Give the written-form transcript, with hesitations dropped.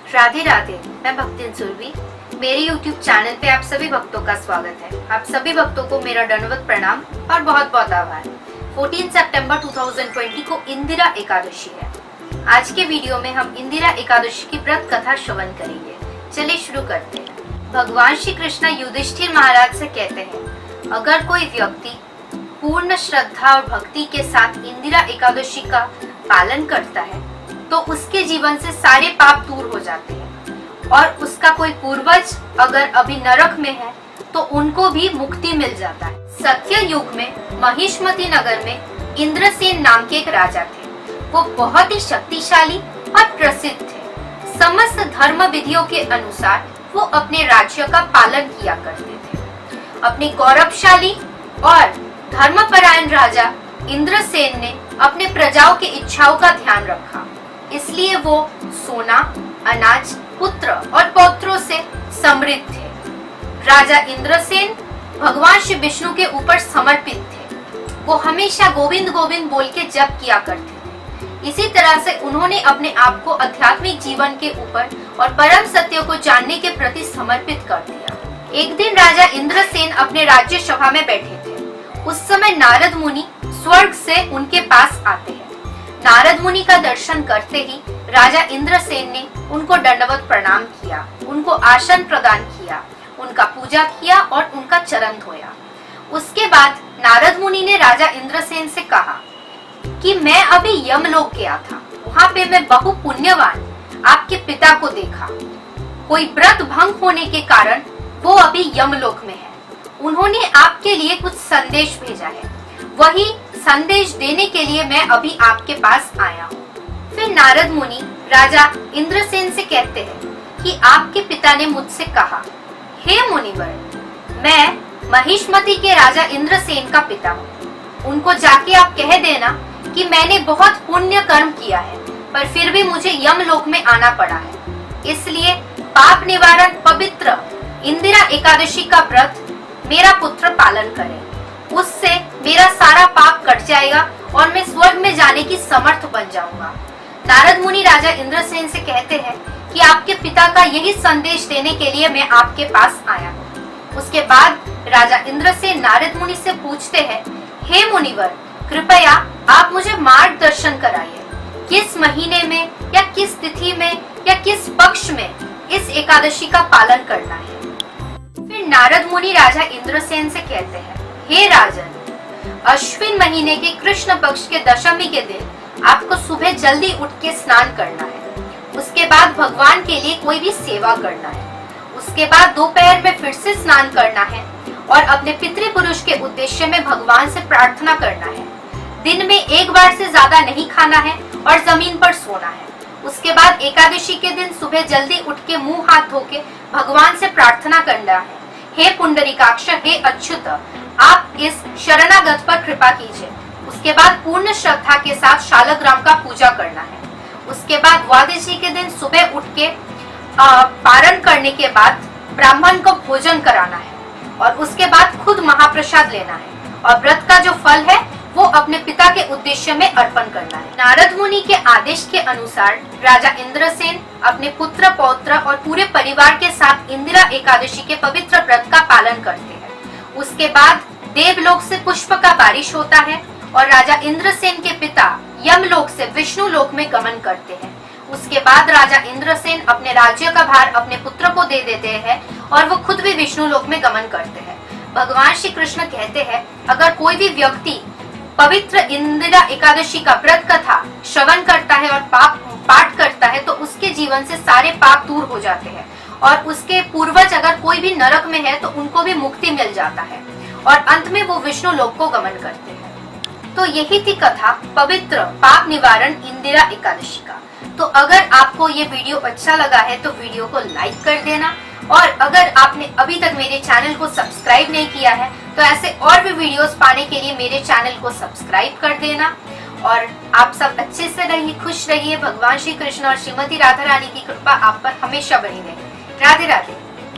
राधे राधे। मैं भक्तिन सुरभि। मेरे YouTube channel पे आप सभी भक्तों का स्वागत है। आप सभी भक्तों को मेरा दंडवत प्रणाम और बहुत बहुत आभार। 14 सितंबर 2020 को इंदिरा एकादशी है। आज के वीडियो में हम इंदिरा एकादशी की व्रत कथा श्रवण करेंगे। चलिए शुरू करते हैं। भगवान श्री कृष्ण युधिष्ठिर महाराज से कहते हैं, अगर कोई व्यक्ति पूर्ण श्रद्धा और भक्ति के साथ इंदिरा एकादशी का पालन करता है तो उसके जीवन से सारे पाप दूर हो जाते हैं और उसका कोई पूर्वज अगर अभी नरक में है तो उनको भी मुक्ति मिल जाता है। सत्य युग में महिष्मती नगर में इंद्रसेन नाम के एक राजा थे। वो बहुत ही शक्तिशाली और प्रसिद्ध थे। समस्त धर्म विधियों के अनुसार वो अपने राज्य का पालन किया करते थे। अपने गौरवशाली और धर्मपरायण राजा इंद्रसेन ने अपने प्रजाओं की इच्छाओं का ध्यान रखा, इसलिए वो सोना, अनाज, पुत्र और पौत्रों से समृद्ध थे। राजा इंद्रसेन भगवान श्री विष्णु के ऊपर समर्पित थे। वो हमेशा गोविंद गोविंद बोल के जप किया करते थे। इसी तरह से उन्होंने अपने आप को आध्यात्मिक जीवन के ऊपर और परम सत्य को जानने के प्रति समर्पित कर दिया। एक दिन राजा इंद्रसेन अपने राज्य सभा में बैठे थे। उस समय नारद मुनि स्वर्ग से उनके पास आते हैं। नारद मुनि का दर्शन करते ही राजा इंद्रसेन ने उनको दंडवत प्रणाम किया, उनको आसन प्रदान किया, उनका पूजा किया और उनका चरण धोया। उसके बाद नारद मुनि ने राजा इंद्रसेन से कहा कि मैं अभी यमलोक गया था। वहाँ पे मैं बहु पुण्यवान आपके पिता को देखा। कोई व्रत भंग होने के कारण वो अभी यमलोक में है। उन्होंने आपके लिए कुछ संदेश भेजा है। वही संदेश देने के लिए मैं अभी आपके पास आया हूँ। फिर नारद मुनि राजा इंद्रसेन से कहते हैं कि आपके पिता ने मुझसे कहा, हे मुनिवर, मैं महिष्मती के राजा इंद्रसेन का पिता हूँ। उनको जाके आप कह देना कि मैंने बहुत पुण्य कर्म किया है पर फिर भी मुझे यमलोक में आना पड़ा है। इसलिए पाप निवारण पवित्र इंदिरा एकादशी का व्रत मेरा पुत्र पालन करे। उससे मेरा सारा पाप कट जाएगा और मैं स्वर्ग में जाने की समर्थ बन जाऊंगा। नारद मुनि राजा इंद्रसेन से कहते हैं कि आपके पिता का यही संदेश देने के लिए मैं आपके पास आया हूँ। उसके बाद राजा इंद्रसेन नारद मुनि से पूछते हैं, हे मुनिवर, कृपया आप मुझे मार्गदर्शन कराइए। किस महीने में या किस तिथि में या किस पक्ष में इस एकादशी का पालन करना है। फिर नारद मुनि राजा इंद्रसेन से कहते हैं, हे राजन, अश्विन महीने के कृष्ण पक्ष के दशमी के दिन आपको सुबह जल्दी उठ के स्नान करना है। उसके बाद भगवान के लिए कोई भी सेवा करना है। उसके बाद दोपहर में फिर से स्नान करना है और अपने पितृपुरुष के उद्देश्य में भगवान से प्रार्थना करना है। दिन में एक बार से ज्यादा नहीं खाना है और जमीन पर सोना है। उसके बाद एकादशी के दिन सुबह जल्दी उठ के मुंह हाथ धो के भगवान से प्रार्थना करना है, हे पुंडरीकाक्ष, हे अच्युत, आप इस शरणागत पर कृपा कीजिए। उसके बाद पूर्ण श्रद्धा के साथ शालग्राम का पूजा करना है। उसके बाद द्वादशी के दिन सुबह उठ के पारण करने के बाद ब्राह्मण को भोजन कराना है और उसके बाद खुद महाप्रसाद लेना है और व्रत का जो फल है वो अपने पिता के उद्देश्य में अर्पण करना है। नारद मुनि के आदेश के अनुसार राजा इंद्रसेन अपने पुत्र, पौत्र और पूरे परिवार के साथ इंदिरा एकादशी के पवित्र व्रत का पालन करते हैं। उसके बाद देवलोक से पुष्प का बारिश होता है और राजा इंद्रसेन के पिता यमलोक से विष्णु लोक में गमन करते हैं। उसके बाद राजा इंद्रसेन अपने राज्य का भार अपने पुत्र को दे देते हैं और वो खुद भी विष्णु लोक में गमन करते हैं। भगवान श्री कृष्ण कहते हैं, अगर कोई भी व्यक्ति पवित्र इंदिरा एकादशी का व्रत कथा श्रवण करता है और पाठ करता है तो उसके जीवन से सारे पाप दूर हो जाते हैं और उसके पूर्वज अगर कोई भी नरक में है तो उनको भी मुक्ति मिल जाता है और अंत में वो विष्णु लोक को गमन करते हैं। तो यही थी कथा पवित्र पाप निवारण इंदिरा एकादशी का। तो अगर आपको ये वीडियो अच्छा लगा है तो वीडियो को लाइक कर देना और अगर आपने अभी तक मेरे चैनल को सब्सक्राइब नहीं किया है तो ऐसे और भी वीडियोस पाने के लिए मेरे चैनल को सब्सक्राइब कर देना। और आप सब अच्छे से रहिए, खुश रहिए। भगवान श्री कृष्ण और श्रीमती राधा रानी की कृपा आप पर हमेशा बनी रहे। राधे राधे।